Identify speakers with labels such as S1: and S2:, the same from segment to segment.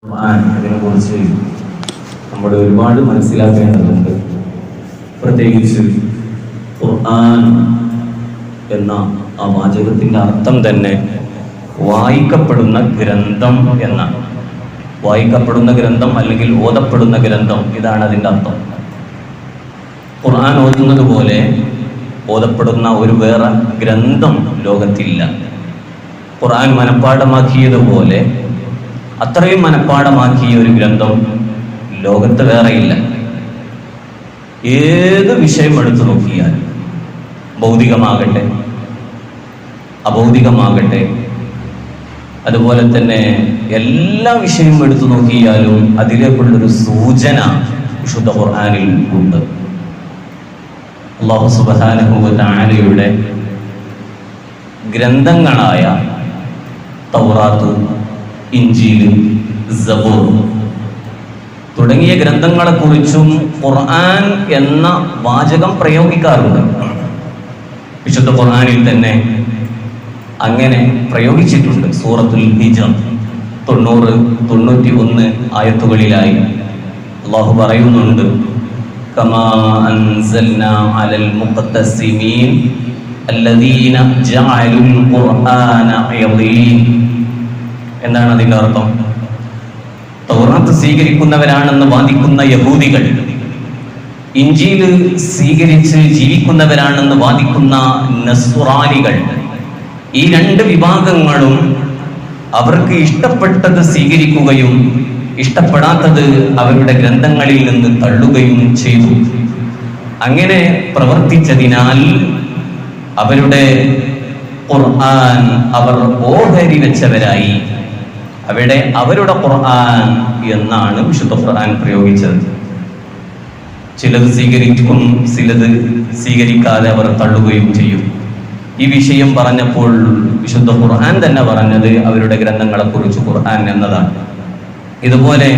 S1: അതിനെക്കുറിച്ച് നമ്മൾ ഒരുപാട് മനസ്സിലാക്കേണ്ടതുണ്ട്. പ്രത്യേകിച്ച് ഖുർആൻ എന്ന ആ വാചകത്തിൻ്റെ അർത്ഥം തന്നെ വായിക്കപ്പെടുന്ന ഗ്രന്ഥം എന്നാണ്. വായിക്കപ്പെടുന്ന ഗ്രന്ഥം അല്ലെങ്കിൽ ഓതപ്പെടുന്ന ഗ്രന്ഥം, ഇതാണ് അതിൻ്റെ അർത്ഥം. ഖുർആൻ ഓതുന്നത് പോലെ ഓതപ്പെടുന്ന ഒരു വേറെ ഗ്രന്ഥം ലോകത്തില്ല. ഖുർആൻ മനഃപ്പാഠമാക്കിയതുപോലെ അത്രയും മനഃപ്പാഠമാക്കിയ ഒരു ഗ്രന്ഥം ലോകത്ത് വേറെയില്ല. ഏത് വിഷയം എടുത്തു നോക്കിയാൽ, ഭൗതികമാകട്ടെ അഭൗതികമാകട്ടെ, അതുപോലെ തന്നെ എല്ലാ വിഷയവും എടുത്തു നോക്കിയാലും അതിലേക്കുള്ളൊരു സൂചന വിശുദ്ധ ഖുർആനിൽ ഉണ്ട്. അല്ലാഹു സുബ്ഹാനഹു വ തആലയുടെ ഗ്രന്ഥങ്ങളായ തൗറാത്ത്, ഇഞ്ചീൽ, സബൂർ തുടങ്ങിയ ഗ്രന്ഥങ്ങളെക്കുറിച്ചും ഖുർആൻ എന്ന വാചകം പ്രയോഗിക്കാറുണ്ട്. വിശുദ്ധ ഖുർആനിൽ തന്നെ അങ്ങനെ പ്രയോഗിച്ചിട്ടുണ്ട്. സൂറത്തുൽ ഹിജ്ർ 90-91 ആയത്തുകളിലായി അല്ലാഹു പറയുന്നുണ്ട്, കമാ അൻസൽനാ അലൽ മുഖ്തസിമീൻ അല്ലദീന ജഅലുൽ ഖുർആന യളീൻ. എന്താണ് അതിൻ്റെ അർത്ഥം? തൗറാത്ത് സ്വീകരിക്കുന്നവരാണെന്ന് വാദിക്കുന്ന യഹൂദികൾ, ഇഞ്ചീൽ സ്വീകരിച്ച് ജീവിക്കുന്നവരാണെന്ന് വാദിക്കുന്ന നസ്റാനികൾ, ഈ രണ്ട് വിഭാഗങ്ങളും അവർക്ക് ഇഷ്ടപ്പെട്ടത് സ്വീകരിക്കുകയും ഇഷ്ടപ്പെടാത്തത് അവരുടെ ഗ്രന്ഥങ്ങളിൽ നിന്ന് തള്ളുകയും ചെയ്തു. അങ്ങനെ പ്രവർത്തിച്ചതിനാൽ അവരുടെ ഖുർആൻ അവർ ഓഹരി വെച്ചവരായി. അവിടെ അവരുടെ ഖുർആൻ എന്നാണ് വിശുദ്ധ ഖുർആൻ പ്രയോഗിച്ചത്. ചിലത് സ്വീകരിക്കും, ചിലത് സ്വീകരിക്കാതെ അവർ തള്ളുകയും ചെയ്യും. ഈ വിഷയം പറഞ്ഞപ്പോൾ വിശുദ്ധ ഖുർആൻ തന്നെ പറഞ്ഞത് അവരുടെ ഗ്രന്ഥങ്ങളെ കുറിച്ച് ഖുർആൻ എന്നതാണ്. ഇതുപോലെ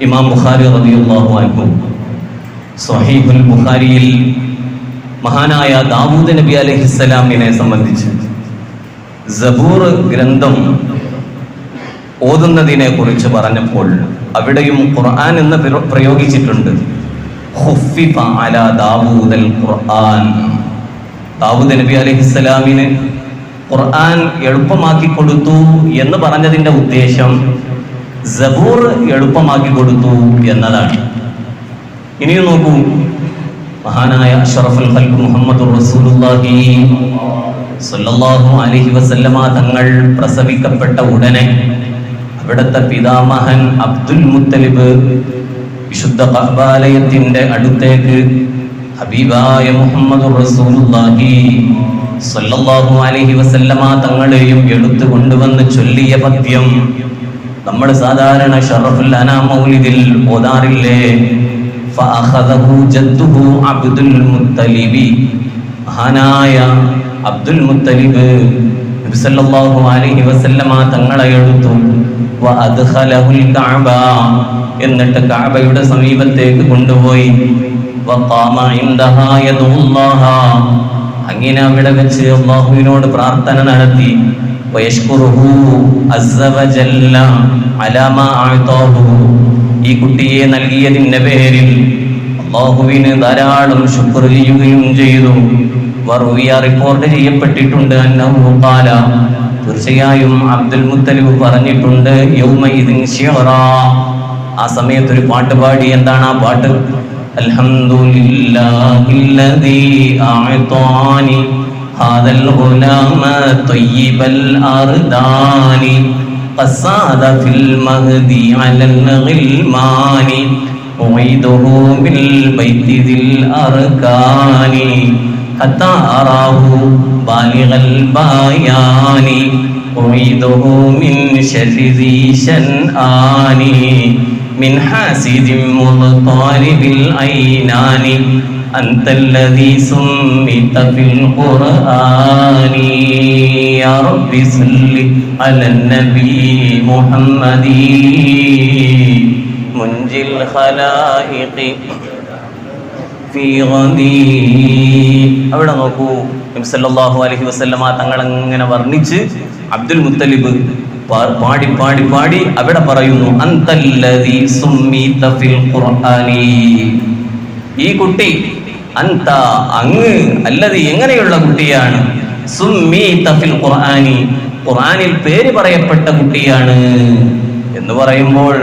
S1: ഇമാം ബുഖാരി റളിയല്ലാഹു അൻഹു സ്വഹീഹുൽ ബുഖാരിയിൽ മഹാനായ ദാവൂദ് നബി അലൈഹിസ്സലാമിനെ സംബന്ധിച്ച് സബൂർ ഗ്രന്ഥം ഓതുന്നതിനെ കുറിച്ച് പറഞ്ഞപ്പോൾ അവിടെയും ഖുർആൻ എന്ന് പ്രയോഗിച്ചിട്ടുണ്ട്. ഖുഫിഫ അലാ ദാവൂദൽ ഖുർആൻ. ദാവൂദ് നബി അലൈഹിസ്സലാമിന് ഖുർആൻ എളുപ്പമാക്കി കൊടുത്തു എന്ന് പറഞ്ഞതിൻ്റെ ഉദ്ദേശം സബൂർ എളുപ്പമാക്കി കൊടുത്തു എന്നതാണ്. ഇനിയും നോക്കൂ, മഹാനായ അഷ്റഫുൽ ഖൽഖ് മുഹമ്മദുർ റസൂലുള്ളാഹി സ്വല്ലല്ലാഹു അലൈഹി വസല്ലമ തങ്ങൾ പ്രസവിക്കപ്പെട്ട ഉടനെ അവിടുത്തെ പിതാമഹൻ അബ്ദുൽ മുത്തലിബ് വിശുദ്ധ കഅബാലയത്തിന്റെ അടുത്തേക്ക് ഹബീബായ മുഹമ്മദുർ റസൂലുള്ളാഹി സ്വല്ലല്ലാഹു അലൈഹി വസല്ലമ തങ്ങളെയും എടുത്തു കൊണ്ടുവന്ന് ചൊല്ലിയ പദ്യം നമ്മൾ സാധാരണ ശറഫുൽ അനാം മൗലിദിൽ ഓതാറില്ലേ? ഫഅഖദഹു ജദ്ദുഹു അബ്ദുൽ മുത്തലിബി. മഹാനായ അബ്ദുൽ മുത്തലിബ് നബി സല്ലല്ലാഹു അലൈഹി വസല്ലമ തങ്ങളെ എടുത്തു. വഅദ്ഖലഹുൽ കഅബ. എന്നിട്ട് കഅബയുടെ സമീപത്തേക്ക് കൊണ്ടുപോയി. വഖാമ ഇൻദഹാ യദുല്ലാഹ. അങ്ങനെ അവിടെ വെച്ച് അല്ലാഹുവിനോട് പ്രാർത്ഥന നടത്തി. വയഷ്കുറുഹു അസ്സ വജല്ല അലാ മാ അഅതാഹു. ഈ കുട്ടിയെ നൽകിയതിന്റെ പേരിൽ അല്ലാഹുവിന് ധാരാളം ശുക്ർ ചെയ്യുകയും ചെയ്തു. വറുവിയ റിപ്പോർട്ട് ചെയ്യപ്പെട്ടിട്ടുണ്ട്, അന്നഹു ഖാല, തീർച്ചയായും അബ്ദുൽ മുത്തലിബ് പറഞ്ഞിട്ടുണ്ട്, യൗമഇദിൻ ശിഅറാ, ആ സമയത്ത് ഒരു പാട്ട് പാടി. എന്താണ് ആ പാട്ട്? അൽഹംദുലില്ലാഹില്ലദീ അഅതാനി ഹാദൽ ഗുലാമ ത്വയ്യിബൽ അർദാനി ഖസാദ ഫിൽ മഹ്ദി അലൽ ഗിൽമാനി ഉഈദുഹു ബിൽ ബൈതി ദിൽ അർകാനി ഹത്താ അറാഹു ബാലിഗൽ ബയാനി ഉഈദുഹു മിൻ ശർരി ദീ ശൻആനി മിൻ ഹാസിദിൻ മുത്താരിബിൽ ഐനാനി അൻതല്ലദീ സുമ്മിത ഫിൽ ഖുർആനി യാ റബ്ബി സല്ലി അലൻ നബി മുഹമ്മദി മുൻജിൽ ഖലായിഖി ഫീ ഗദീ. അവിടെ നോക്കൂ, നബി സല്ലല്ലാഹു അലൈഹി വസല്ലമ തങ്ങൾ അങ്ങനെ വർണ്ണിച്ച് അബ്ദുൽ മുത്തലിബ് പാടി പാടി പാടി അവിടെ പറയുന്നു, അന്തല്ലദീ സുമ്മീത ഫിൽ ഖുർആനി. ഈ കുട്ടി അന്ത അങ്ങ്, അല്ലദീ എങ്ങനെയുള്ള കുട്ടിയാണ്, സുമ്മീത ഫിൽ ഖുർആനി ഖുർആനിൽ പേര് പറയപ്പെട്ട കുട്ടിയാണ് എന്ന് പറയുമ്പോൾ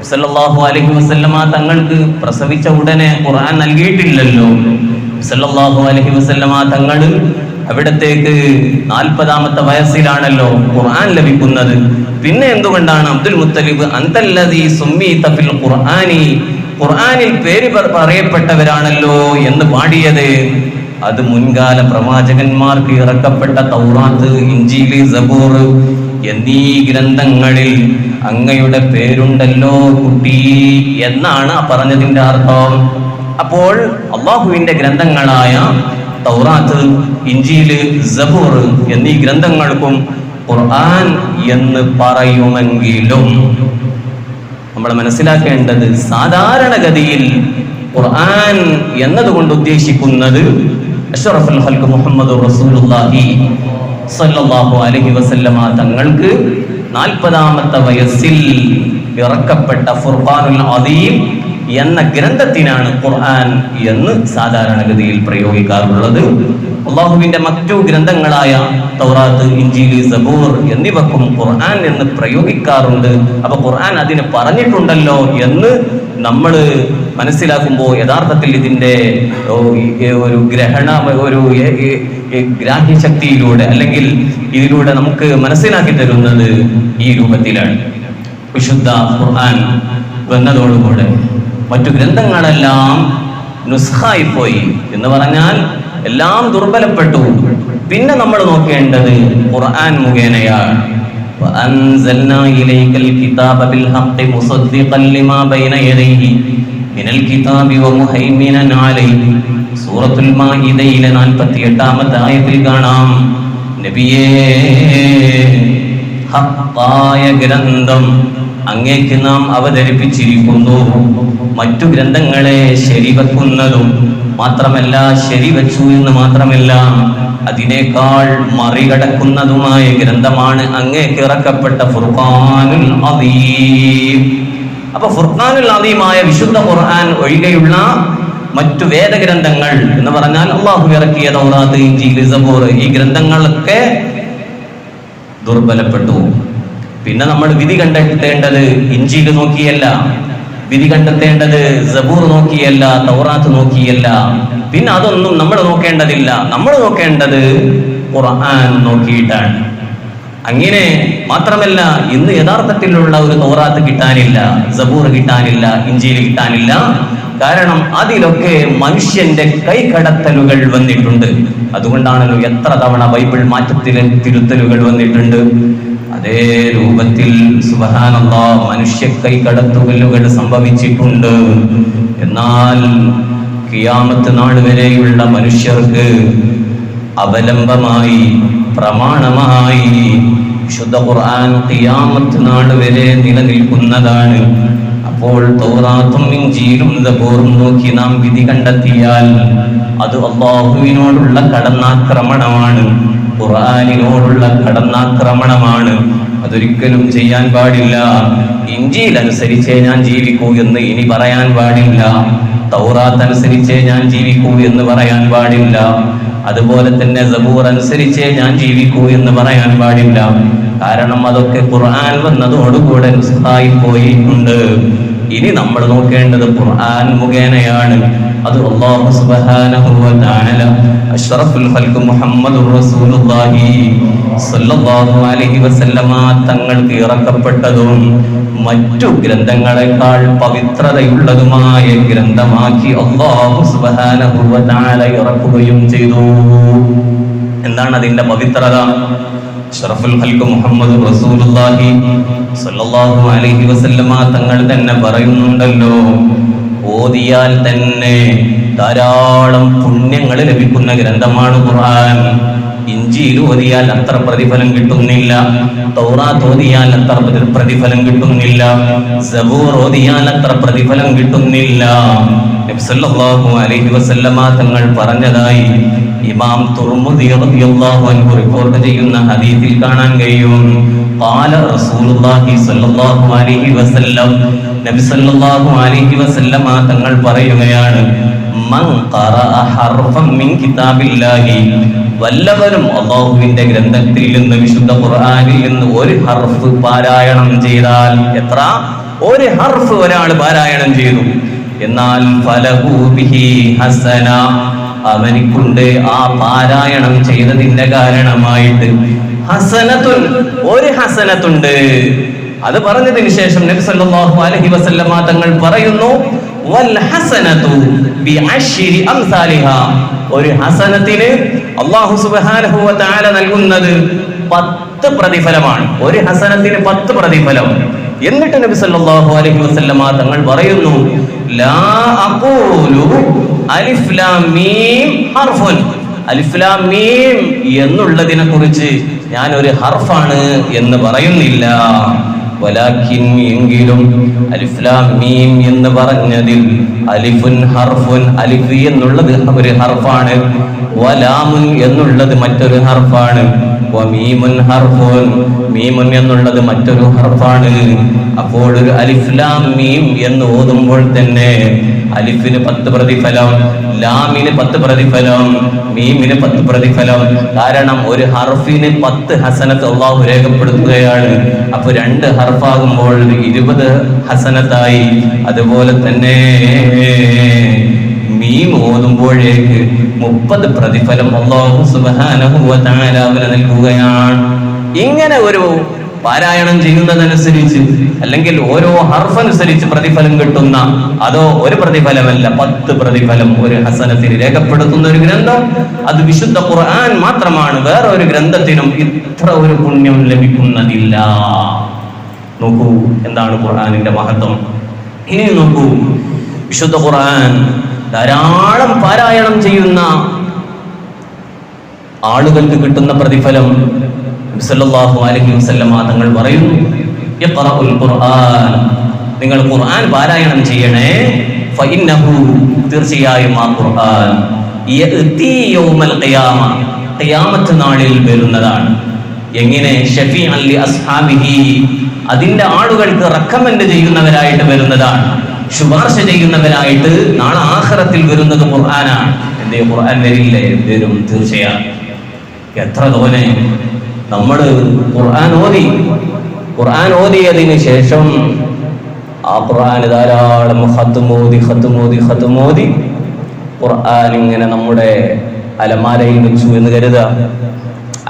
S1: സല്ലല്ലാഹു അലൈഹി വസല്ലമ തങ്ങൾക്ക് പ്രസവിച്ച ഉടനെ ഖുർആൻ നൽകിയിട്ടില്ലല്ലോ. സല്ലല്ലാഹു അലൈഹി വസല്ലമ തങ്ങൾ അവിടത്തേക്ക് 40-ാമത്തെ വയസ്സിലാണല്ലോ ഖുർആൻ ലഭിക്കുന്നത്. പിന്നെ എന്തുകൊണ്ടാണ് അബ്ദുൽ മുത്തലിബ് അന്തല്ലദീ സുമ്മീത ഫിൽ ഖുർആനി, ഖുർആനിൽ പേര് പറയപ്പെട്ടവരാണല്ലോ എന്ന് പാടിയത്? അത് മുൻകാല പ്രവാചകന്മാർക്ക് ഇറക്കപ്പെട്ട തൗറാത്ത്, ഇഞ്ചീല്, സബൂർ എന്നീ ഗ്രന്ഥങ്ങളിൽ അങ്ങയുടെ പേരുണ്ടല്ലോ കുട്ടി എന്നാണ് പറഞ്ഞതിന്റെ അർത്ഥം. അപ്പോൾ അള്ളാഹുവിന്റെ ഗ്രന്ഥങ്ങളായ തൗറാത്ത്, ഇഞ്ചീല്, സബൂർ എന്നീ ഗ്രന്ഥങ്ങൾക്കും ഖുർആൻ എന്ന് പറയുമെങ്കിലും നമ്മൾ മനസ്സിലാക്കേണ്ടത് സാധാരണഗതിയിൽ ഖുർആൻ എന്നതുകൊണ്ട് ഉദ്ദേശിക്കുന്നത് അഷ്റഫുൽ ഖൽഖ് മുഹമ്മദുർ റസൂലുള്ളാഹി സ്വല്ലല്ലാഹു അലൈഹി വസല്ലമ തങ്ങൾക്ക് 40-ാമത്തെ വയസ്സിൽ ഇറക്കപ്പെട്ട ഫുർഖാനുൽ അദീം എന്ന ഗ്രന്ഥത്തിനാണ് ഖുർആൻ എന്ന് സാധാരണഗതിയിൽ പ്രയോഗിക്കാറുള്ളത്. അള്ളാഹുവിന്റെ മറ്റു ഗ്രന്ഥങ്ങളായ തൗറാത്ത്, ഇഞ്ചീല്, സബൂർ എന്നിവക്കും ഖുർആൻ എന്ന് പ്രയോഗിക്കാറുണ്ട്. അപ്പൊ ഖുർആൻ അതിന് പറഞ്ഞിട്ടുണ്ടല്ലോ എന്ന് നമ്മൾ മനസ്സിലാക്കുമ്പോൾ യഥാർത്ഥത്തിൽ ഇതിന്റെ ഒരു ഗ്രാഹ്യശക്തിയിലൂടെ അല്ലെങ്കിൽ ഇതിലൂടെ നമുക്ക് മനസ്സിലാക്കി തരുന്നത് ഈ രൂപത്തിലാണ്. വിശുദ്ധ ഖുർആൻ വന്നതോടുകൂടെ മറ്റു ഗ്രന്ഥങ്ങളെല്ലാം നുസ്ഖായി പോയി എന്ന് പറഞ്ഞാൽ എല്ലാം ദുർബലപ്പെട്ടു. പിന്നെ നമ്മൾ നോക്കേണ്ടത് ഖുർആൻ മുഖേനയാണ്. وأنزلنا إليك الكتاب بالحق مصدقا لما بين يديه من الكتاب ومهيمنا عليه. സൂറത്തുൽ മാഇദയിലെ 48-ാമത്തെ ആയത്തിൽ കാണാം, നബിയേ ഹഖായ ഗ്രന്ഥം അങ്ങേക്ക് നാം അവതരിപ്പിച്ചിരിക്കുന്നു, മറ്റു ഗ്രന്ഥങ്ങളെ ശരിവെക്കുന്നതും മാത്രമല്ല, ശരിവെച്ചു എന്ന് മാത്രമല്ല, അതിനേക്കാൾ മറികടക്കുന്നതുമായ ഗ്രന്ഥമാണ് അങ്ങേക്ക് ഇറക്കപ്പെട്ട ഫുർഖാനുൽ അദീം. അപ്പൊ ഫുർഖാനുൽ അദീമായ വിശുദ്ധ ഖുർആൻ ഒഴികെയുള്ള മറ്റു വേദഗ്രന്ഥങ്ങൾ എന്ന് പറഞ്ഞാൽ അള്ളാഹു ഇറക്കിയ തൗറാത്ത്, ഇഞ്ചീൽ, സബൂർ ഈ ഗ്രന്ഥങ്ങളൊക്കെ ദുർബലപ്പെട്ടു. പിന്നെ നമ്മൾ വിധി കണ്ടെത്തേണ്ടത് ഇഞ്ചീൽ നോക്കിയല്ല, വിധി കണ്ടെത്തേണ്ടത് സബൂർ നോക്കിയല്ല, തൗറാത്ത് നോക്കിയല്ല. പിന്നെ അതൊന്നും നമ്മൾ നോക്കേണ്ടതില്ല. നമ്മൾ നോക്കേണ്ടത് ഖുർആൻ നോക്കിയിട്ടാണ്. അങ്ങനെ മാത്രമല്ല, ഇന്ന് യഥാർത്ഥത്തിലുള്ള ഒരു തൗറാത്ത് കിട്ടാനില്ല, സബൂർ കിട്ടാനില്ല, ഇഞ്ചീൽ കിട്ടാനില്ല. കാരണം അതിലൊക്കെ മനുഷ്യന്റെ കൈകടത്തലുകൾ വന്നിട്ടുണ്ട്. അതുകൊണ്ടാണല്ലോ എത്ര തവണ ബൈബിൾ തിരുത്തലുകൾ വന്നിട്ടുണ്ട്. അതേ രൂപത്തിൽ സുബ്ഹാനല്ലാഹ് മനുഷ്യ കൈകടത്തലുകൾ സംഭവിച്ചിട്ടുണ്ട്. എന്നാൽ ഖിയാമത്ത് നാൾ വരെയുള്ള മനുഷ്യർക്ക് അവലംബമായി, പ്രമാണമായി വിശുദ്ധ ഖുർആൻ ഖിയാമത്ത് നാൾ വരെ നിലനിൽക്കുന്നതാണ്. അപ്പോൾ തൗറാത്തും ഇഞ്ചീലും സബൂറും നോക്കി നാം വിധി കണ്ടെത്തിയാൽ അത് അല്ലാഹുവിനോടുള്ള കടന്നാക്രമണമാണ്, ഖുർആനിനോടുള്ള കടന്നാക്രമണമാണ്. അതൊരിക്കലും ചെയ്യാൻ പാടില്ല. ഇഞ്ചീൽ അനുസരിച്ചേ ഞാൻ ജീവിക്കൂ എന്ന് ഇനി പറയാൻ പാടില്ല. തൗറാത്ത് അനുസരിച്ചേ ഞാൻ ജീവിക്കൂ എന്ന് പറയാൻ പാടില്ല. അതുപോലെ തന്നെ സബൂർ അനുസരിച്ചേ ഞാൻ ജീവിക്കൂ എന്ന് പറയാൻ പാടില്ല. കാരണം അതൊക്കെ ഖുർആൻ വന്നതോടുകൂടെ നുസ്ഖായി പോയിട്ടുണ്ട്. ഇനി നമ്മൾ നോക്കേണ്ടത് ഖുർആൻ മുഖേനയാണ്. അത് അല്ലാഹു സുബ്ഹാനഹു വ തആല അഷ്റഫുൽ ഖൽഖ് മുഹമ്മദുർ റസൂലുള്ളാഹി സ്വല്ലല്ലാഹു അലൈഹി വസല്ലമ തങ്ങൾക്ക് ഇറക്കപ്പെട്ടതും മറ്റു ഗ്രന്ഥങ്ങളെക്കാൾ പവിത്രതയുള്ളതുമായ ഗ്രന്ഥമാക്കി അല്ലാഹു സുബ്ഹാനഹു വ തആല ഇറക്കുകയും ചെയ്തു. എന്താണ് അതിന്റെ പവിത്രത? അഷ്റഫുൽ ഖൽഖ് മുഹമ്മദ് റസൂലുള്ളാഹി സ്വല്ലല്ലാഹു അലൈഹി വസല്ലമ തങ്ങൾ തന്നെ പറയുന്നുണ്ടല്ലോ, ഓതിയാൽ തന്നെ ധാരാളം പുണ്യങ്ങൾ ലഭിക്കുന്ന ഗ്രന്ഥമാണ് ഖുർആൻ. ഇഞ്ചീൽ ഓതിയാൽ അത്ര പ്രതിഫലം കിട്ടുന്നില്ല, തൗറാത്ത് ഓതിയാൽ അത്ര പ്രതിഫലം കിട്ടുന്നില്ല, സബൂർ ഓതിയാൽ അത്ര പ്രതിഫലം കിട്ടുന്നില്ല. നബി സല്ലല്ലാഹു അലൈഹി വസല്ലമ തങ്ങൾ പറഞ്ഞതായി ഇമാം തുർമുദി റളിയല്ലാഹു അൻഹു റിപ്പോർട്ട് ചെയ്യുന്ന ഹദീസിൽ കാണാൻ കഴിയും. ഖാല റസൂലുള്ളാഹി സ്വല്ലല്ലാഹു അലൈഹി വസല്ലം, നബി സല്ലല്ലാഹു അലൈഹി വസല്ലം തങ്ങൾ പറയുകയാണ്, മൻ ഖറഅ ഹർഫൻ മിൻ കിതാബില്ലാഹി, വല്ലവരും അല്ലാഹുവിന്റെ ഗ്രന്ഥത്തിൽ നിന്ന് വിശുദ്ധ ഖുർആനിൽ നിന്ന് ഒരു ഹർഫ് പാരായണം ചെയ്താൽ, എത്ര? ഒരു ഹർഫ് ഒരാൾ പാരായണം ചെയ്തു, എന്നാൽ ഫലഹു ബിഹി ഹസന, അവനിക്കുണ്ട് ആ പാരായണം ചെയ്തതിന്റെ കാരണമായിട്ട് ഹസനത്തുൻ, ഒരു ഹസനത്തുണ്ട്. അത് പറഞ്ഞതിന് ശേഷം നബി സല്ലല്ലാഹു അലൈഹി വസല്ലമ തങ്ങൾ പറയുന്നു, വൽ ഹസനതു ബിഅശ്രി അംസാലിഹാ, ഒരു ഹസനത്തിന് അല്ലാഹു സുബ്ഹാനഹു വ തആല നൽകുന്നത് 10 പ്രതിഫലമാണ്. ഒരു ഹസനത്തിന് 10 പ്രതിഫലം. എന്നിട്ട് നബി സല്ലല്ലാഹു അലൈഹി വസല്ലമ തങ്ങൾ പറയുന്നു, ലാ അഖൂലു അലിഫ് ലാം മീം ഹർഫുൻ, അലിഫ് ലാം മീം എന്നുള്ളതിനെ കുറിച്ച് ഞാൻ ഒരു ഹർഫാണ് എന്ന് പറയുന്നില്ല. വലാകിൻ, എങ്കിലും അലിഫ് ലാം മീം എന്ന് പറഞ്ഞതിൽ അലിഫുൻ ഹർഫുൻ, അലിഫ് എന്നുള്ളത് ഒരു ഹർഫാണ്, വലാമുൻ എന്നുള്ളത് മറ്റൊരു ഹർഫാണ്, വമീമുൻ ഹർഫുൻ, മീമുൻ എന്നുള്ളത് മറ്റൊരു ഹർഫാണ്. അപ്പോൾ ഒരു അലിഫ് ലാം മീം എന്ന് ഓതുമ്പോൾ തന്നെ അലിഫിന് 10 പ്രതിഫലം, ലാമിന് 10 പ്രതിഫലം, മീമിന് 10 പ്രതിഫലം. കാരണം ഒരു ഹർഫിന് 10 ഹസനത്ത് അല്ലാഹു രേഖപ്പെടുത്തുകയാണ്. അപ്പൊ 2 ഹർഫാകുമ്പോൾ 20 ഹസനത്തായി. അതുപോലെ തന്നെ മീം ഓതുമ്പോഴേക്ക് 30 പ്രതിഫലം അല്ലാഹു സുബ്ഹാനഹു വ തആല നൽകുകയാണ്. ഇങ്ങനെ ഒരു പാരായണം ചെയ്യുന്നതനുസരിച്ച്, അല്ലെങ്കിൽ ഓരോ ഹർഫനുസരിച്ച് പ്രതിഫലം കിട്ടുന്ന, അതോ ഒരു പ്രതിഫലമല്ല 10 പ്രതിഫലം ഒരു ഹസനത്തിന് രേഖപ്പെടുത്തുന്ന ഒരു ഗ്രന്ഥം അത് വിശുദ്ധ ഖുർആൻ മാത്രമാണ്. വേറെ ഒരു ഗ്രന്ഥത്തിനും ഇത്ര ഒരു പുണ്യം ലഭിക്കുന്നതില്ല. നോക്കൂ എന്താണ് ഖുർആനിന്റെ മഹത്വം. ഇനി നോക്കൂ, വിശുദ്ധ ഖുർആൻ ധാരാളം പാരായണം ചെയ്യുന്ന ആളുകൾക്ക് കിട്ടുന്ന പ്രതിഫലം സല്ലല്ലാഹു അലൈഹി വസല്ലമ തങ്ങൾ പറയുന്നു, ഇഖ്റഉൽ ഖുർആൻ, നിങ്ങൾ ഖുർആൻ പാരായണം ചെയ്യണേ. ഫഇന്നഹു, തീർച്ചയായും ആ ഖുർആൻ യഅതി യൗമൽ ഖിയാമ, ഖിയാമത്ത് നാളിൽ വരുന്നതാണ്. എങ്ങനെ? ഷഫീഅൻ ലി അസ്ഹാബിഹി, അതിന്റെ ആളുകൾക്ക് റെക്കമെൻഡ് ചെയ്യുന്നവരായിട്ട് വരുന്നതാണ്, ശുപാർശ ചെയ്യുന്നവരായിട്ട് നാളെ ആഖിറത്തിൽ വരുന്നത് ഖുർആനാണ്. എന്തേ ഖുർആൻ വരില്ലേ? വരും, തീർച്ചയായും. എത്ര തോനെ നമ്മൾ ഖുർആൻ ഓതിയതിന് ശേഷം ആ ഖുർആൻ ധാരാളം ഖത്മോദി ഖുർആൻ ഇങ്ങനെ നമ്മുടെ അലമാരയിൽ വെച്ചു എന്ന് കരുതുക.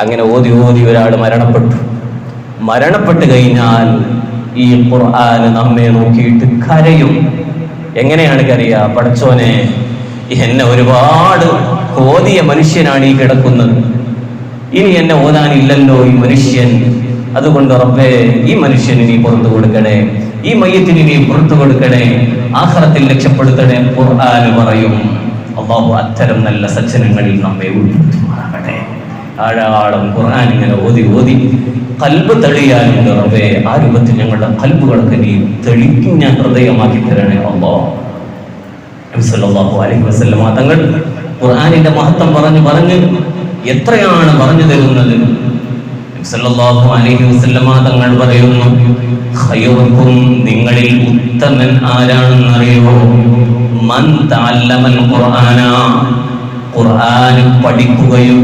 S1: അങ്ങനെ ഓതി ഒരാൾ മരണപ്പെട്ടു കഴിഞ്ഞാൽ ഈ ഖുർആൻ നമ്മെ നോക്കിയിട്ട് കരയും. എങ്ങനെയാണ് കരയുക? പടച്ചോനെ, എന്നെ ഒരുപാട് ഓതിയ മനുഷ്യനാണ് ഈ കിടക്കുന്നത്, ഇനി എന്നെ ഓതാനില്ലല്ലോ ഈ മനുഷ്യൻ. അതുകൊണ്ട് റബ്ബേ, ഈ മനുഷ്യന് നീ പുറത്തു കൊടുക്കണേ, ഈ മയ്യത്തിന് നീ പുറത്തു കൊടുക്കണേ, ആഖിറത്തിൽ രക്ഷപ്പെടുത്തണേ ഖുർആൻ പറയും. അല്ലാഹു അത്തരം നല്ല സജ്ജനങ്ങളിൽ നമ്മെ ഉൾപ്പെടുത്തുമാറാകട്ടെ. ധാരാളം ഖുർആൻ ഇങ്ങനെ ഓതി ഖൽബ് തെളിയാനുണ്ട് റബ്ബേ. ആ രൂപത്തിൽ ഞങ്ങളുടെ ഖൽബുകളൊക്കെ നീ തെളിഞ്ഞ ഹൃദയമാക്കി തരണേ അല്ലാഹ്. നബി സല്ലല്ലാഹു അലൈഹി വസല്ലം തങ്ങൾ ഖുർആനിന്റെ മഹത്വം പറഞ്ഞ് എത്രയാണ് പറഞ്ഞു തരുന്നത്. നബി സല്ലല്ലാഹു അലൈഹി വസല്ലം തങ്ങൾ പറയുന്നു, ഖൈറുക്കും, നിങ്ങളിൽ ഉത്തമൻ ആരാണെന്നറിയോ? മൻ തഅല്ലമൽ ഖുർആന, ഖുർആൻ പഠിക്കുകയും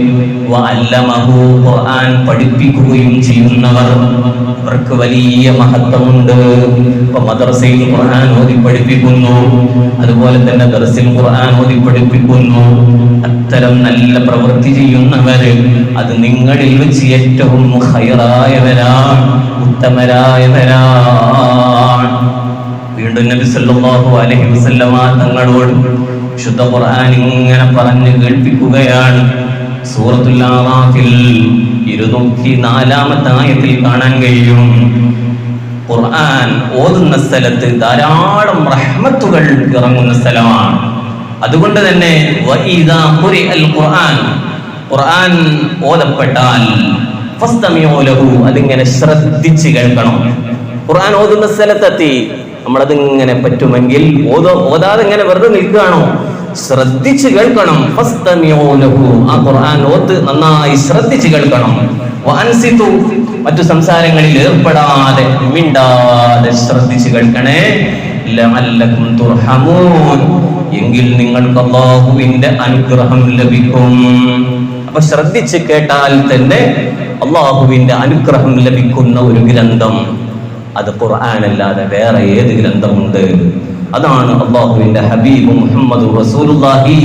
S1: വഅല്ലമഹു, ഖുർആൻ പഠിപ്പിക്കുകയും ചെയ്യുന്നവർ, അവർക്ക് വലിയ മഹത്വമുണ്ട്. ഇപ്പൊ മദ്രസയിൽ ഖുർആൻ ഓതി പഠിപ്പിക്കുന്നു, അതുപോലെ തന്നെ ദർസിൽ ഖുർആൻ ഓതി പഠിപ്പിക്കുന്നു. അത്തരം നല്ല പ്രവൃത്തി ചെയ്യുന്നവര് അത് നിങ്ങളിൽ വെച്ച് ഏറ്റവും ഖൈറായവരാണ്, ഉത്തമരായവരാണ്. വീണ്ടും നബി സല്ലല്ലാഹു അലൈഹി വസല്ലമ തങ്ങളോട് വിശുദ്ധ ഖുർആൻ ഇങ്ങനെ പറഞ്ഞു കേൾപ്പിക്കുകയാണ്. സൂറത്തുൽ ആറാഫിൽ 204-ാമത്തെ ആയത്തിൽ കാണാൻ കഴിയും, ഖുർആൻ ഓതുന്ന സ്ഥലത്ത് ധാരാളം റഹ്മത്തുകൾ ഇറങ്ങുന്ന സ്ഥലമാണ്. അതുകൊണ്ട് തന്നെ വഇദാ ഖുരിഅൽ ഖുർആൻ, ഖുർആൻ ഓതപ്പെട്ടാൽ ഫസ്തമിഉ ലഹു, അതിങ്ങനെ ശ്രദ്ധിച്ച് കേൾക്കണം. ഖുർആൻ ഓതുന്ന സ്ഥലത്തെത്തി നമ്മളതിങ്ങനെ പറ്റുമെങ്കിൽ ഓതാതെ ഇങ്ങനെ വെറുതെ നിൽക്കുകയാണോ? ശ്രദ്ധിച്ചു കേൾക്കണം. ഫസ്തമിഊ ലഹു, ആ ഖുർആൻ ഓത്ത് നന്നായി ശ്രദ്ധിച്ചു കേൾക്കണം. വഅൻസിതു, മറ്റു സംസാരങ്ങളിൽ ഏർപ്പെടാതെ മിണ്ടാതെ ശ്രദ്ധിച്ചു കേൾക്കണേ. ലഅല്ലകും തുർഹമൂൻ, എങ്കിൽ നിങ്ങൾക്ക് അല്ലാഹുവിന്റെ അനുഗ്രഹം ലഭിക്കും. അപ്പൊ ശ്രദ്ധിച്ച് കേട്ടാൽ തന്നെ അല്ലാഹുവിന്റെ അനുഗ്രഹം ലഭിക്കുന്ന ഒരു ഗ്രന്ഥം അത് ഖുർആൻ അല്ലാതെ വേറെ ഏത് ഗ്രന്ഥമുണ്ട്? അതാണ് അല്ലാഹുവിന്റെ ഹബീബ് മുഹമ്മദ് റസൂലുള്ളാഹി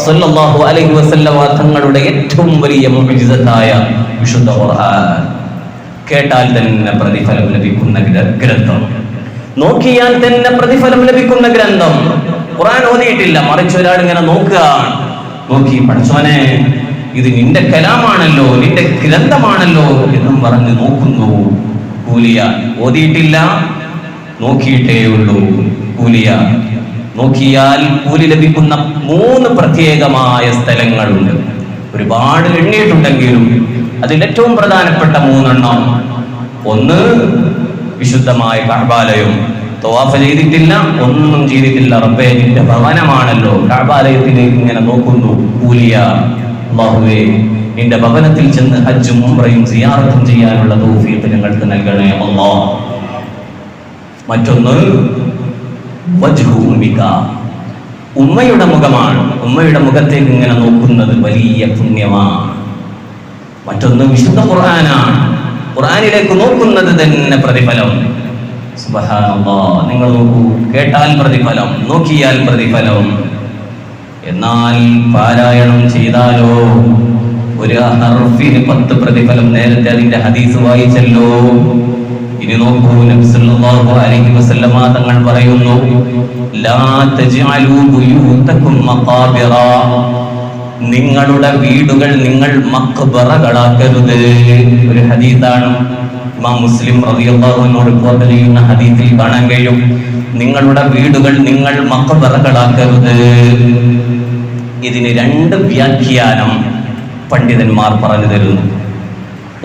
S1: സ്വല്ലല്ലാഹു അലൈഹി വസല്ലം തങ്ങളുടെ ഏറ്റവും വലിയ മുഅ്ജിസത്തായ വിശുദ്ധ ഖുർആൻ. കേട്ടാൽ തന്നെ പ്രതിഫലം ലഭിക്കുന്ന ഗ്രന്ഥം, നോക്കിയാൽ തന്നെ പ്രതിഫലം ലഭിക്കുന്ന ഗ്രന്ഥം. ഖുർആൻ ഓതിയിട്ടില്ല, മറിച്ച് ഒരാൾ ഇങ്ങനെ നോക്കി പഠിച്ചോനെ ഇത് നിന്റെ കലാമാണല്ലോ, നിന്റെ ഗ്രന്ഥമാണല്ലോ എന്നും പറഞ്ഞ് നോക്കുന്നു. കൂലിയ ഓതിയിട്ടില്ല, നോക്കിയിട്ടേ ഉള്ളൂ. കൂലിയ നോക്കിയാൽ കൂലി ലഭിക്കുന്ന 3 പ്രത്യേകമായ സ്ഥലങ്ങളുണ്ട്. ഒരുപാട് എണ്ണിയിട്ടുണ്ടെങ്കിലും അതിൽ ഏറ്റവും പ്രധാനപ്പെട്ട 3 എണ്ണം. ഒന്ന്, വിശുദ്ധമായ കഅബാലയം. തവാഫ് ചെയ്തിട്ടില്ല, ഒന്നും ചെയ്തിട്ടില്ല, റബ്ബേ നിന്റെ ഭവനമാണല്ലോ, കഅബാലയത്തിലേക്ക് ഇങ്ങനെ നോക്കുന്നു. കൂലിയ, അല്ലാഹുവേ നിന്റെ ഭവനത്തിൽ ചെന്ന് ഹജ്ജും ഉംറയും സിയാറത്തും ചെയ്യാനുള്ള തൗഫീഖ് ഞങ്ങൾക്ക് നൽകണേ അല്ലാഹ്. മറ്റൊന്ന് വജ്ഹു ഉമ്മിക, ഉമ്മയുടെ മുഖമാണ്. ഉമ്മയുടെ മുഖത്തേക്ക് ഇങ്ങനെ നോക്കുന്നത് വലിയ പുണ്യമാണ്. മറ്റൊന്ന് വിശുദ്ധ ഖുർആനാണ്. ഖുർആനിലേക്ക് നോക്കുന്നത് തന്നെ പ്രതിഫലം. സുബ്ഹാനല്ലാഹ്, നിങ്ങൾ നോക്കൂ, കേട്ടാൽ പ്രതിഫലം, നോക്കിയാൽ പ്രതിഫലം. എന്നാൽ പാരായണം ചെയ്താലോ ഒരു ഹർഫിന് 10 പ്രതിഫലം. നേരത്തെ അതിന്റെ ഹദീസ് വായിച്ചല്ലോ. ഇനി നോക്കൂ, നബി സല്ലല്ലാഹു അലൈഹി വസല്ലമ തങ്ങൾ പറയുന്നു, ലാ തജ്അലൂ ബുയൂതകും മഖാബിറ, നിങ്ങളുടെ വീടുകൾ നിങ്ങൾ മഖ്ബറകളാക്കരുത്. ഒരു ഹദീസാണ്, ഇമാം മുസ്ലിം റളിയല്ലാഹു അൻഹു റിപ്പോർട്ട് ചെയ്യുന്ന ഹദീസിൽ കാണാൻ കഴിയും, നിങ്ങളുടെ വീടുകൾ നിങ്ങൾ മഖ്ബറകളാക്കരുത്. ഇതിന് 2 വ്യാഖ്യാനം പണ്ഡിതന്മാർ പറഞ്ഞു തരുന്നു.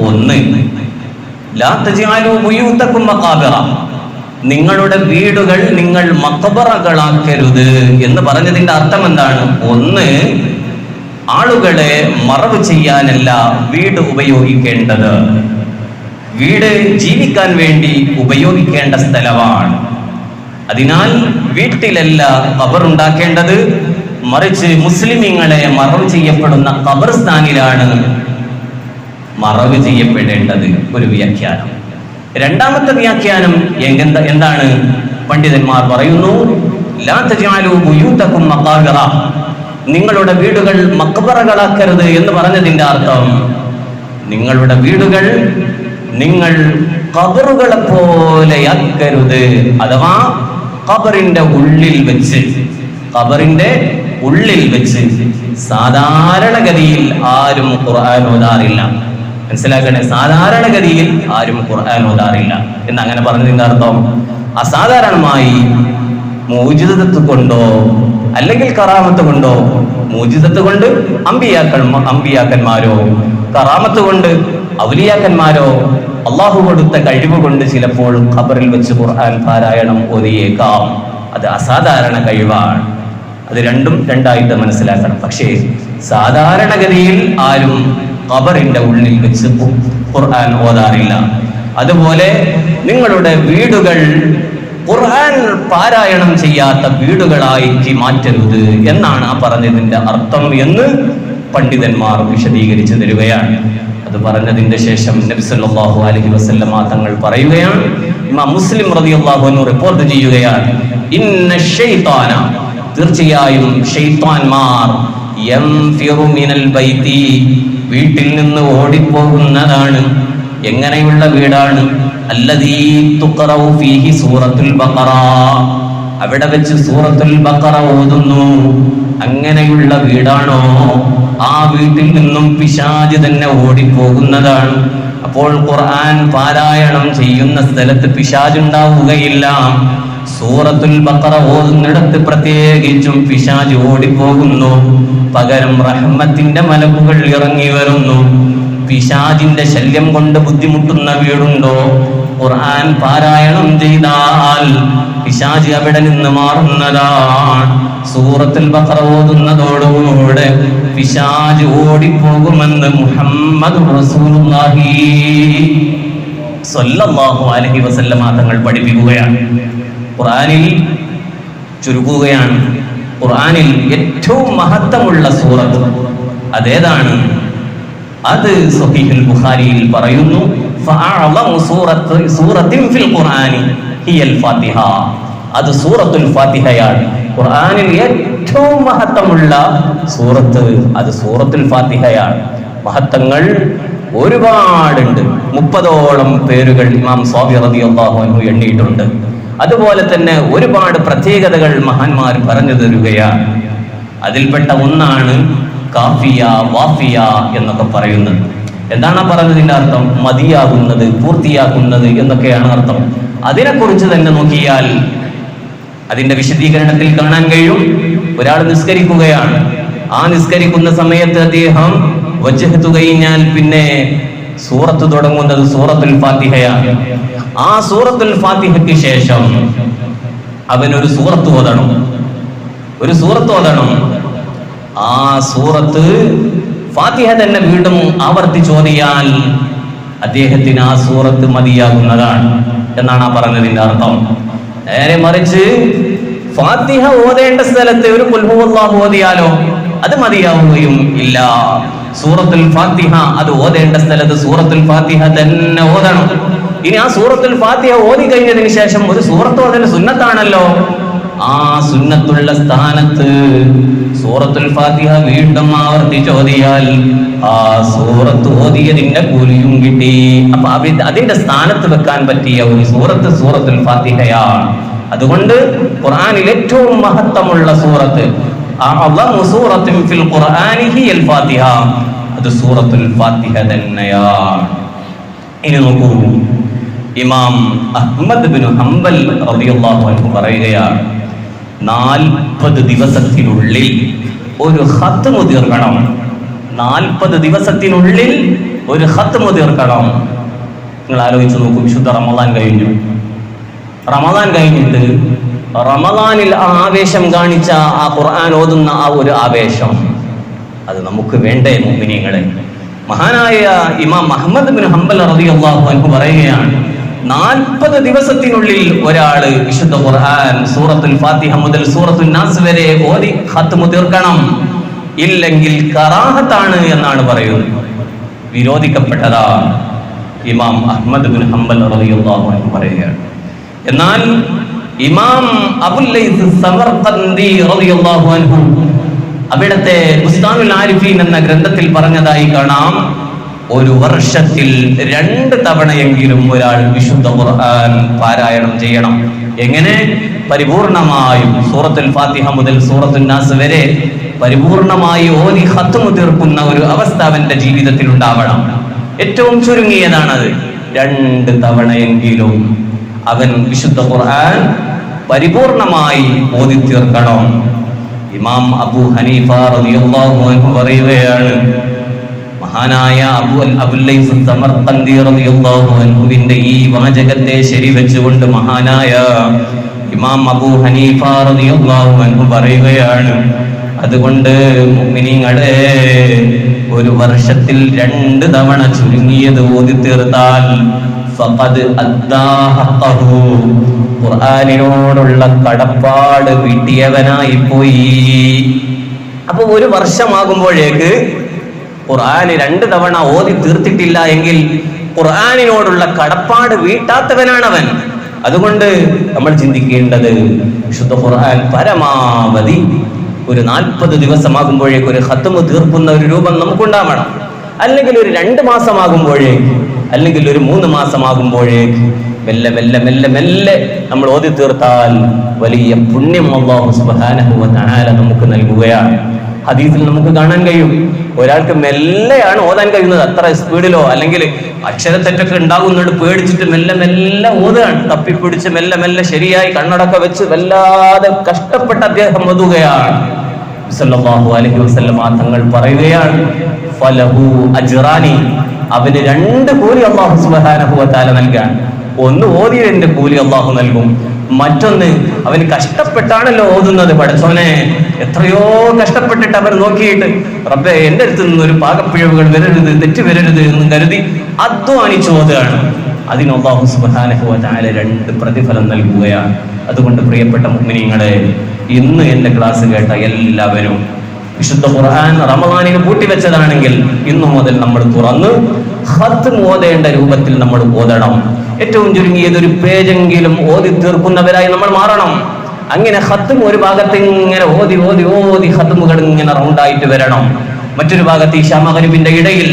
S1: ഒന്ന്, ലാ തജ്അലൂ ബുയൂതകും മഖാബിറ, നിങ്ങളുടെ വീടുകൾ നിങ്ങൾ മഖ്ബറകളാക്കരുത് എന്ന് പറഞ്ഞതിന്റെ അർത്ഥം എന്താണ്? ഒന്ന്, ആളുകളെ മറവ് ചെയ്യാനല്ല വീട് ഉപയോഗിക്കേണ്ടത്. വീട് ജീവിക്കാൻ വേണ്ടി ഉപയോഗിക്കേണ്ട സ്ഥലമാണ്. അതിനാൽ വീട്ടിലല്ല ഖബർ ഉണ്ടാക്കേണ്ടത്, മറിച്ച് മുസ്ലിമീങ്ങളെ മറവ് ചെയ്യപ്പെടുന്ന ഖബർസ്ഥാനിലാണ് മറവ് ചെയ്യപ്പെടേണ്ടത്. ഒരു വ്യാഖ്യാനം. രണ്ടാമത്തെ വ്യാഖ്യാനം എന്താണ്? പണ്ഡിതന്മാർ പറയുന്നു, ലാ തജ്അലൂ ബുയൂതകും മഖാബിറ, നിങ്ങളുടെ വീടുകൾ മഖ്ബറകളാക്കരുത് എന്ന് പറഞ്ഞതിന്റെ അർത്ഥം, നിങ്ങളുടെ വീടുകൾ നിങ്ങൾ ഖബറുകളെ പോലെയാക്കരുത്. അഥവാ ഖബറിന്റെ ഉള്ളിൽ വെച്ച് സാധാരണഗതിയിൽ ആരും ഖുർആൻ ഓതാറില്ല. മനസ്സിലാക്കണേ, സാധാരണഗതിയിൽ ആരും ഖുർആൻ ഓതാറില്ല എന്ന് അങ്ങനെ പറഞ്ഞതിന്റെ അർത്ഥം, അസാധാരണമായി മുഅ്ജിസത്ത് കൊണ്ടോ അല്ലെങ്കിൽ കറാമത്ത് കൊണ്ടോ, മുഅ്ജിസത്ത് കൊണ്ട് അമ്പിയാക്കന്മാരോ, കറാമത്ത് കൊണ്ട് ഔലിയാക്കന്മാരോ, അള്ളാഹു കൊടുത്ത കഴിവ് കൊണ്ട് ചിലപ്പോൾ ഖബറിൽ വെച്ച് ഖുർആൻ പാരായണം ഓതിയേക്കാം. അത് അസാധാരണ കഴിവാണ്. അത് രണ്ടും രണ്ടായിട്ട് മനസ്സിലാക്കണം. പക്ഷേ സാധാരണഗതിയിൽ ആരും ഖബറിന്റെ ഉള്ളിൽ വെച്ച് ഖുർആൻ ഓതാറില്ല. അതുപോലെ നിങ്ങളുടെ വീടുകൾ ഖുർആൻ പാരായണം ചെയ്യാത്ത വീടുകളായി മാറ്റരുത് എന്നാണ് ആ പറഞ്ഞതിന്റെ അർത്ഥം എന്ന് പണ്ഡിതന്മാർ വിശദീകരിച്ചു തരികയാണ്. അത് പറഞ്ഞതിന്റെ ശേഷം നബി സല്ലല്ലാഹു അലൈഹി വസല്ലമ തങ്ങൾ പറയുകയാണ്, ഇമാം മുസ്ലിം റളിയല്ലാഹു അൻഹു റിപ്പോർട്ട് ചെയ്യുകയാണ്, ഇന്ന ശൈത്താന, തീർച്ചയായും ശൈത്താൻമാർ, യംഫിറു മിനൽ ബൈതി, വീട്ടിൽ നിന്ന് ഓടിപ്പോകുന്നതാണ്. എങ്ങനെയുള്ള വീടാണ്? അല്ലദീ തുഖറഉ ഫീഹി സൂറത്തുൽ ബഖറ, അവിടെ വെച്ച് സൂറത്തുൽ ബഖറ ഓതുന്നു. അങ്ങനെയുള്ള വീടാണോ? ആ വീട്ടിൽ നിന്നും പിശാച് തന്നെ ഓടിപ്പോകുന്നതാണ്. അപ്പോൾ ഖുർആൻ പാരായണം ചെയ്യുന്ന സ്ഥലത്ത് പിശാച് ഉണ്ടാവുകയില്ല. സൂറത്തുൽ ബഖറ ഓതുന്നിടത്ത് പ്രത്യേകിച്ചും പിശാച് ഓടിപ്പോകുന്നു. പകരം റഹ്മത്തിന്റെ മലക്കുകൾ ഇറങ്ങി വരുന്നു. പിശാചിന്റെ ശല്യം കൊണ്ട് ബുദ്ധിമുട്ടുന്ന വീടുണ്ടോ? ഖുർആൻ പാരായണം ചെയ്താൽ പിശാച് അവിടെ നിന്ന് മാറുന്നതാണ്. സൂറത്തുൽ ബഖറ ഓതുന്നതോടുകൂടെ പിശാച് ഓടിപ്പോകുമെന്ന് മുഹമ്മദ് റസൂലുള്ളാഹി സ്വല്ലല്ലാഹു അലൈഹി വസല്ലമ തങ്ങൾ പഠിപ്പിക്കുകയാണ്. ഖുർആനിൽ ചുരുക്കുകയാണ്, ഖുർആനിൽ ഏറ്റവും മഹത്വമുള്ള സൂറത്ത് അതേതാണ്? അത് സ്വഹീഹുൽ ബുഖാരിയിൽ പറയുന്നു, ഫഅഅളമു സൂറത്തിൻ ഫിൽ ഖുർആനി ഹിയൽ ഫാത്തിഹ. അത് സൂറത്തുൽ ഫാത്തിഹയാണ്. ഖുർആനിൽ ഏറ്റവും മഹത്വമുള്ള സൂറത്ത് അത് സൂറത്തുൽ ഫാത്തിഹയാണ്. മഹത്വങ്ങൾ ഒരുപാടുണ്ട്. 30ഓളം പേരുകൾ ഇമാം സ്വാബി റളിയല്ലാഹു അൻഹു എണ്ണിയിട്ടുണ്ട്. അതുപോലെ തന്നെ ഒരുപാട് പ്രത്യേകതകൾ മഹാന്മാർ പറഞ്ഞു തരുകയാണ്. അതിൽപ്പെട്ട ഒന്നാണ് കാഫിയ, വാഫിയ എന്നൊക്കെ പറയുന്നത്. എന്താണ് പറഞ്ഞതിന്റെ അർത്ഥം? മതിയാകുന്നത്, പൂർത്തിയാക്കുന്നത് എന്നൊക്കെയാണ് അർത്ഥം. അതിനെക്കുറിച്ച് തന്നെ നോക്കിയാൽ അതിന്റെ വിശദീകരണത്തിൽ കാണാൻ കഴിയും. ഒരാൾ നിസ്കരിക്കുകയാണ്. ആ നിസ്കരിക്കുന്ന സമയത്ത് അദ്ദേഹം വജ്ഹത്ത് കഴിഞ്ഞാൽ പിന്നെ സൂറത്ത് തുടങ്ങുന്നത് സൂറത്തുൽ ഫാത്തിഹയാണ്. ആ സൂറത്തുൽ ഫാത്തിഹയ്ക്ക് ശേഷം അവനൊരു സൂറത്ത് ഓതണം. ആ സൂറത്ത് ഫാത്തിഹ തന്നെ വീണ്ടും ആവർത്തിച്ചോതിയാൽ അദ്ദേഹത്തിന് ആ സൂറത്ത് മതിയാകുന്നതാണ് എന്നാണ് ആ പറഞ്ഞതിന്റെ അർത്ഥം. നേരെ മറിച്ച് ഫാത്തിഹ ഓതേണ്ട സ്ഥലത്ത് ഒരു ഖുൽ ഹുവല്ലാഹു ഓതിയാലോ അത് മതിയാവുകയും ഇല്ല. സൂറത്തുൽ ഫാത്തിഹ അത് ഓതേണ്ട സ്ഥലത്ത് സൂറത്തുൽ ഫാത്തിഹ തന്നെ ഓതണം. ഇനി ആ സൂറത്തുൽ ഫാത്തിഹ ഓതി കഴിഞ്ഞതിന് ശേഷം ഒരു സൂറത്ത് ഓതൽ സുന്നത്താണല്ലോ. ആ സുന്നത്തുള്ള സ്ഥാനത്ത് സൂറത്തുൽ ഫാത്തിഹ വീണ്ടും ആവർത്തിച്ചോതിയാൽ ആ സൂറത്ത് ഓതിയതിന്റെ കൂലിയും കിട്ടി. അപ്പൊ അതിന്റെ സ്ഥാനത്ത് വെക്കാൻ പറ്റിയ ഒരു സൂറത്ത് സൂറത്തുൽ ഫാത്തിഹയാണ്. അതുകൊണ്ട് ഖുർആനിൽ ഏറ്റവും മഹത്വമുള്ള സൂറത്ത് അഅ്ളമു സൂറത്തിൻ ഫിൽ ഖുർആനി ഹിയൽ ഫാത്തിഹ, അത് സൂറത്തുൽ ഫാത്തിഹ തന്നെയാണ്. ഇനി നോക്കൂ, ഇമാം അഹ്മദ് ബിൻ ഹംബൽ റളിയല്ലാഹു അൻഹു പറയുകയാണ്, 40 ദിവസത്തിനുള്ളിൽ ഒരു ഖത്മ് തീർക്കണം. 40 ദിവസത്തിനുള്ളിൽ ഒരു ഖത്മ് തീർക്കണം. നിങ്ങൾ ആലോചിച്ച് നോക്കൂ, വിശുദ്ധ റമദാൻ കഴിഞ്ഞിട്ട് റമദാനിൽ ആവേശം കാണിച്ച ആ ഖുർആൻ ഓതുന്ന ആ ഒരു ആവേശം അത് നമുക്ക് വേണ്ടേ മുഅ്മിനീങ്ങളെ? മഹാനായ ഇമാം അഹ്മദ് ബിൻ ഹംബൽ റളിയല്ലാഹു അൻഹു പറയുകയാണ്, 40 ദിവസത്തിനുള്ളിൽ ഒരാള് വിശുദ്ധ ഖുർആൻ സൂറത്തുൽ ഫാത്തിഹ മുതൽ സൂറത്തുൻ നാസ് വരെ ഓതി ഖത്മ് തീർക്കണം. ഇല്ലെങ്കിൽ കറാഹത്താണ് എന്നാണ് പറയുന്നത്, വിരോധിക്കപ്പെട്ടതാണ്. ഇമാം അഹ്മദ് ബിൻ ഹംബൽ റളിയല്ലാഹു അൻഹു പറയുകയാണ്. എന്നാൽ ഇമാം അബുൽ ലൈസ് സമർഖന്ദി റളിയല്ലാഹു അൻഹു അവിടത്തെ ബുസ്താനുൽ ആരിഫീൻ എന്ന ഗ്രന്ഥത്തിൽ പറഞ്ഞതായി കാണാം, ഒരു വർഷത്തിൽ 2 തവണയെങ്കിലും ഒരാൾ വിശുദ്ധ ഖുർആൻ പാരായണം ചെയ്യണം. എങ്ങനെ? പരിപൂർണമായും സൂറത്തുൽ ഫാത്തിഹ മുതൽ സൂറത്തുൻ നാസ് വരെ പരിപൂർണമായി ഓതി ഖത്മ് തീർക്കുന്ന ഒരു അവസ്ഥ അവന്റെ ജീവിതത്തിൽ ഉണ്ടാവണം. ഏറ്റവും ചുരുങ്ങിയതാണത്. 2 തവണയെങ്കിലും അവൻ വിശുദ്ധ ഖുർആൻ പരിപൂർണമായി ഓതി തീർക്കണം. ഇമാം അബൂ ഹനീഫ റളിയല്ലാഹു അൻഹു പറയുകയാണ്, മഹാനായ അബുൽ ലൈസ് സമർഖന്ദി റളിയല്ലാഹു അൻഹുവിന്റെ ഈ വാചകത്തെ ശരിവെച്ചുകൊണ്ട് മഹാനായ ഇമാം അബൂ ഹനീഫ റളിയല്ലാഹു അൻഹു പറയുകയാണ്, അതുകൊണ്ട് മുഅ്മിനീങ്ങളെ ഒരു വർഷത്തിൽ 2 തവണ ചുരുങ്ങിയത് ഓതി തീർത്താൽ ഫഖദ് അദ്ദാ ഹഖഹു, ഖുർആനിനോടുള്ള കടപ്പാട് വീട്ടിയവനായി പോയി. അപ്പൊ ഒരു വർഷമാകുമ്പോഴേക്ക് ഖുർആന് 2 തവണ ഓതി തീർത്തിട്ടില്ല എങ്കിൽ ഖുർആനിനോടുള്ള കടപ്പാട് വീട്ടാത്തവനാണവൻ. അതുകൊണ്ട് നമ്മൾ ചിന്തിക്കേണ്ടത് വിശുദ്ധ ഖുർആൻ പരമാവധി ഒരു 40 ദിവസമാകുമ്പോഴേക്ക് ഒരു ഖത്മ് തീർക്കുന്ന ഒരു രൂപം നമുക്കുണ്ടാവണം. അല്ലെങ്കിൽ ഒരു 2 മാസമാകുമ്പോഴേക്ക്, അല്ലെങ്കിൽ ഒരു 3 മാസമാകുമ്പോഴേക്ക് മെല്ലെ മെല്ലെ മെല്ലെ മെല്ലെ നമ്മൾ ഓതി തീർത്താൽ വലിയ പുണ്യം അല്ലാഹു സുബ്ഹാനഹു വ തആല നമുക്ക് നൽകുകയാണ്. ഹദീസിൽ നമുക്ക് കാണാൻ കഴിയും, ഒരാൾക്ക് മെല്ലെയാണ് ഓതാൻ കഴിയുന്നത്. അത്ര സ്പീഡിലോ അല്ലെങ്കിൽ അക്ഷരത്തെറ്റൊക്കെ ഉണ്ടാകുന്നുണ്ട് പേടിച്ചിട്ട് മെല്ലെ മെല്ലെ ഓതുകയാണ്. തപ്പിപ്പിടിച്ച് മെല്ലെ മെല്ലെ ശരിയായി കണ്ണടക്ക വെച്ച് വല്ലാതെ കഷ്ടപ്പെട്ട് അദ്ദേഹം ഓതുകയാണ്. സല്ലല്ലാഹു അലൈഹി വസല്ലം തങ്ങൾ പറയുകയാണ്, ഫലഹു അജ്റാനി, അവന് 2 കൂലി അല്ലാഹു സുബ്ഹാനഹു വ തആല നൽകാൻ. ഒന്ന് ഓതിയതിന്റെ കൂലി അള്ളാഹു നൽകും, മറ്റൊന്ന് അവന് കഷ്ടപ്പെട്ടാണല്ലോ ഓതുന്നത്. പഠിച്ചവനെ എത്രയോ കഷ്ടപ്പെട്ടിട്ട് അവർ നോക്കിയിട്ട് റബ്ബേ എന്റെ അടുത്ത് നിന്ന് ഒരു പാകപ്പിഴവുകൾ വരരുത്, തെറ്റ് വരരുത് എന്ന് കരുതി അധ്വാനിച്ചു ഓതുകയാണ്. അതിന് അല്ലാഹു സുബ്ഹാനഹു വ തആല 2 പ്രതിഫലം നൽകുകയാണ്. അതുകൊണ്ട് പ്രിയപ്പെട്ട മുഅ്മിനീങ്ങളെ, ഇന്ന് എന്റെ ക്ലാസ് കേട്ട എല്ലാവരും വിശുദ്ധ ഖുർആൻ റമദാനിന് പൂട്ടിവെച്ചതാണെങ്കിൽ ഇന്നു മുതൽ നമ്മൾ തുറന്ന് ഖത്ം ഓതേണ്ട രൂപത്തിൽ നമ്മൾ ഓതണം. ഏറ്റവും ചുരുങ്ങിയത് ഒരു പേജെങ്കിലും ഓതി തീർക്കുന്നവരായി നമ്മൾ മാറണം. അങ്ങനെ ഖത്ം ഒരു ഭാഗത്ത് ഇങ്ങനെ ഓതി ഓതി ഓതി ഖത്മുകൾ ഇങ്ങനെ റൗണ്ടായിട്ട് വരണം. മറ്റൊരു ഭാഗത്ത് ഇശാ മഗ്‌രിബിന്റെ ഇടയിൽ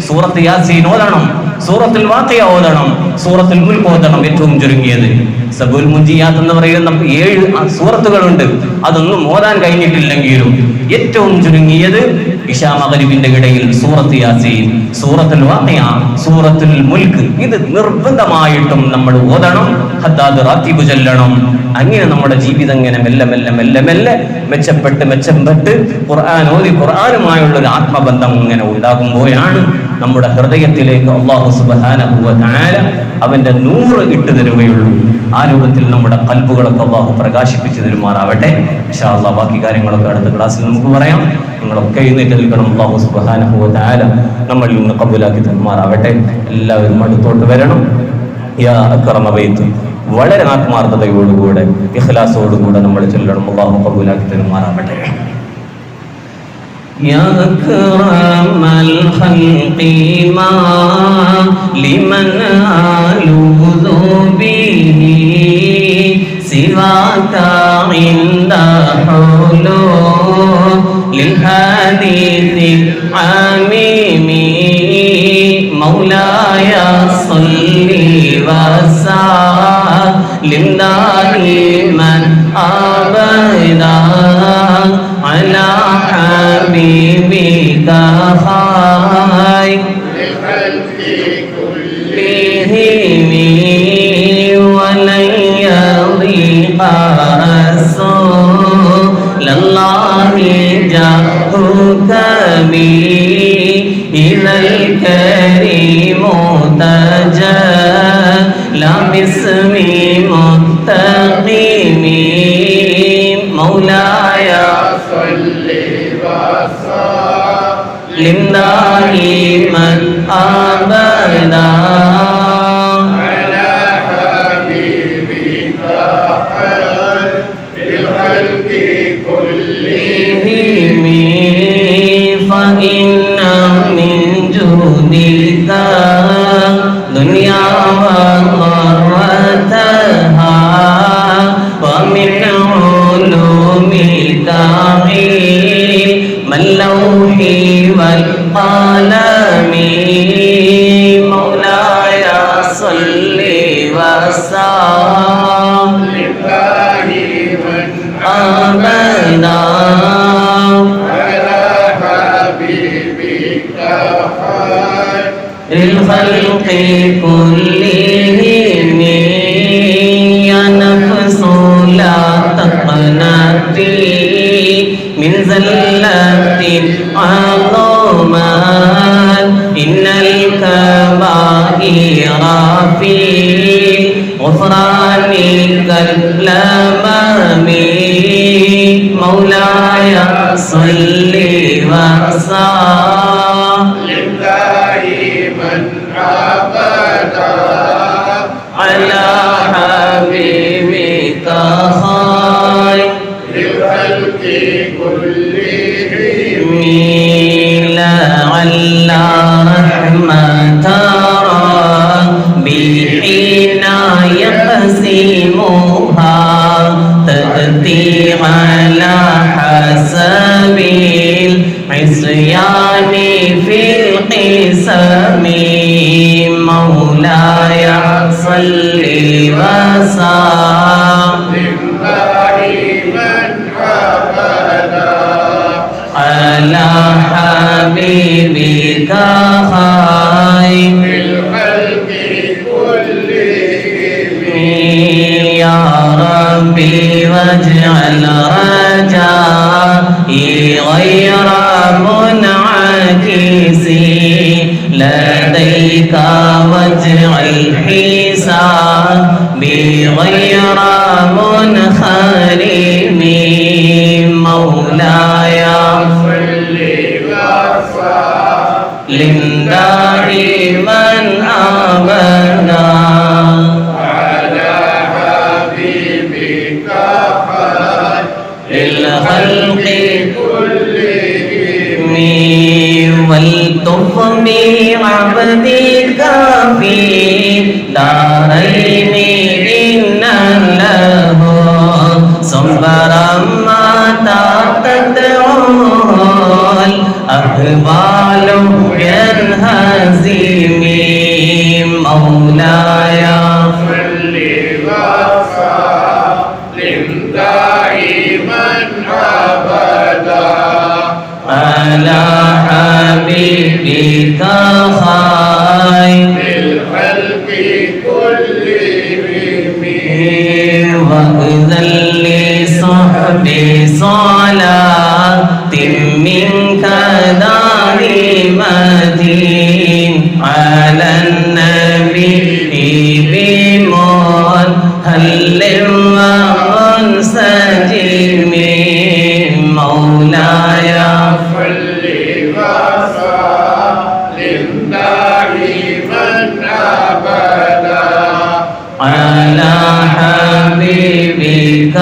S1: സൂറത്ത് യാസീൻ ഓതണം, സൂറത്തുൽ വാഖിയ ഓതണം, സൂറത്തുൽ മുൽക്ക് ഓതണം. ഏറ്റവും ചുരുങ്ങിയത് സബുൽ മുൻജിയാത്ത് എന്ന് പറയുന്ന 7 സൂറത്തുകളുണ്ട്. അതൊന്നും ഓതാൻ കഴിഞ്ഞിട്ടില്ലെങ്കിലും ഏറ്റവും ചുരുങ്ങിയത് ഇശാ മഗ്‌രിബിന്റെ ഇടയിൽ സൂറത്ത് യാസീൻ, സൂറത്തുൽ വാഖിയ, സൂറത്തുൽ മുൽക്ക് ഇത് നിർബന്ധമായിട്ടും നമ്മൾ ഓതണം. ഹദ്ദാദ് റാത്തിബ് ചൊല്ലണം. അങ്ങനെ നമ്മുടെ ജീവിതം ഇങ്ങനെ മെല്ലെ മെല്ലെ മെല്ലെ മെല്ലെ മെച്ചപ്പെട്ട് ഖുർആൻ ഓതി ഖുർആനുമായുള്ള ഒരു ആത്മബന്ധം ഇങ്ങനെ ഉണ്ടാകുമ്പോഴാണ് നമ്മുടെ ഹൃദയത്തിലേക്ക് അല്ലാഹു സുബ്ഹാനഹു വ തആല അവന്റെ നൂറ് ഇട്ടു തരുകയുള്ളൂ. ആ രൂപത്തിൽ നമ്മുടെ ഖൽബുകളൊക്കെ അല്ലാഹു പ്രകാശിപ്പിച്ചു തരുമാറാവട്ടെ. ഇൻഷാ അല്ലാഹ് ബാക്കി കാര്യങ്ങളൊക്കെ അടുത്ത ക്ലാസ്സിൽ നമുക്ക് പറയാം. നിങ്ങളൊക്കെ എഴുന്നേറ്റ് നിൽക്കണം. അല്ലാഹു സുബ്ഹാനഹു വ തആല നമ്മളിൽ നിന്ന് ഖബൂലാക്കി തരുമാറാവട്ടെ. എല്ലാവരും അടുത്തോട്ട് വരണം. യാ അക്റമ ബൈത്ത് വളരെ ആത്മാർത്ഥതയോടുകൂടെ ഇഖ്ലാസോടുകൂടെ നമ്മൾ ചൊല്ലണം. അല്ലാഹു ഖബൂലാക്കി തരുമാറാവട്ടെ. يا أكرم الخلق ما لمن ألوذ به سواك عند حلول الحديث العميم مولاي صل وسلم دائما أبدا على حبيبك خير الخلق كلهم ولن يضيق رسول الله جاهك بي إذا الكريم تجلى باسم متقم مولاي صل وسلم دائما أبدا على حبيبك خير الخلق كلهم فإن من جودك دنيا وضرتها ومن علومك علم اللوح والقلم مولاي صل وسلم دائما أبدا على حبيبك خير الخلق كلهم يا نفس لا تقنطي من زلة عظمان إن الكبائر في غفران كالأمام مولاي صل وسلم دائما أبدا على حبيبك خير الخلق كلهم لعل رحمة ربي حين يقسمها تأتي على حسب العصيان في القسم مولاي صل وسلم دائما أبدا على حبيبك خير الخلق كلهم يا ربي واجعل رجائي غير منعكس لديك واجعل حسابي بغير منخرم مولاي صل وسلم دائما أبدا على حبيبك خير الخلق كلهم والطف بعبدك في دارين إن له صبرا ما تدعو الأهوال ينهزم مولاي صل وسلم دائما أبدا على حبيبك خير الخلق كلهم وأذن لصحبي صلاة منك دائمة على النبي بمنهل ومنسجم مولاي صل وسلم دائما أبدا على حبيبك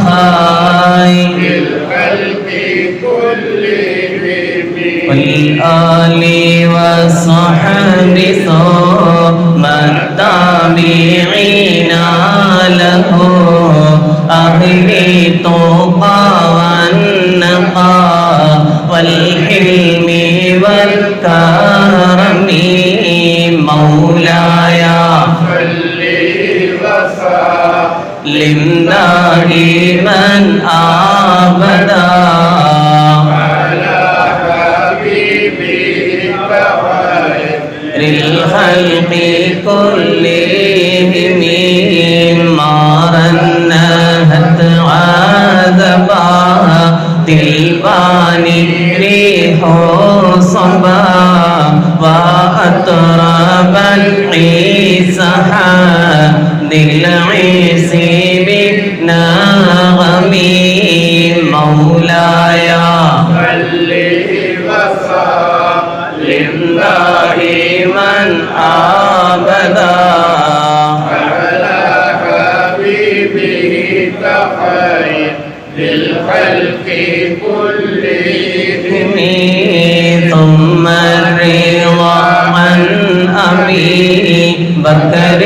S1: خير الخلق كلهم والآل والصحب ثم التابعين له أهل التقى والنقى والحلم والكرم مولاي صل وسلم دائما أبدا على حبيبك خير الخلق كلهم ما رنهت عذبا تلباني ريح صبا وأطرب العيسى للعيس بنغم مولاي صل وسلم دائما أبدا على حبيبك خير للخلق كلهم ثم الرضا عن أبي بكر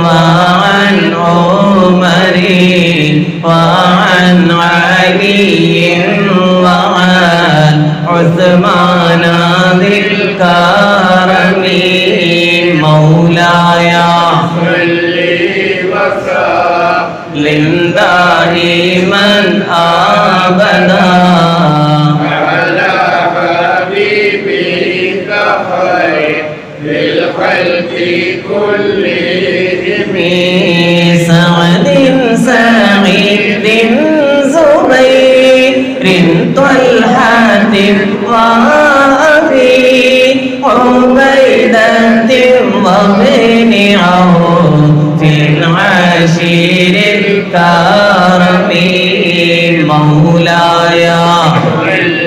S1: وعن عمر وعن علي وعن عثمان ذي الكرم مولاي صل وسلم دائما أبدا على حبيبك خير للخلق كلهم سعد سعيد زبير طلحة وأبي عبيدة وابن عوف العشير الكرم مولاي صل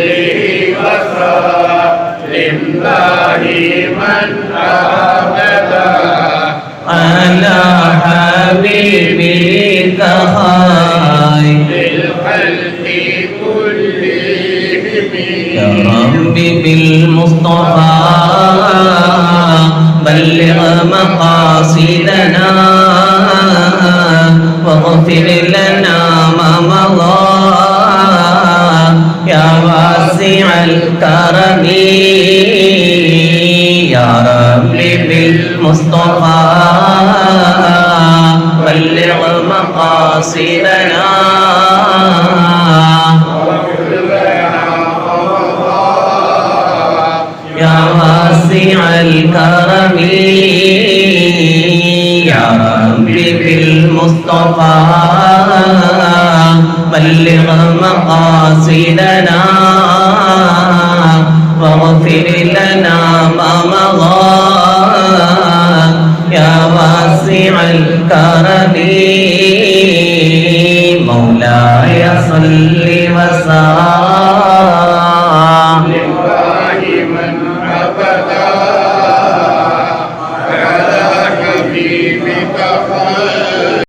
S1: وسلم دائما أبدا على حبيبك خير الخلق كلهم يا رب بالمصطفى بلغ مقاصدنا واغفر لنا ما مضى يا واسع الكرم يا رب بالمصطفى بلغ مقاصدنا يا واسع الكرم يا رب بالمصطفى بلغ مقاصدنا واغفر لنا ما مضى يا واسع الكرم مولاي صل وسلم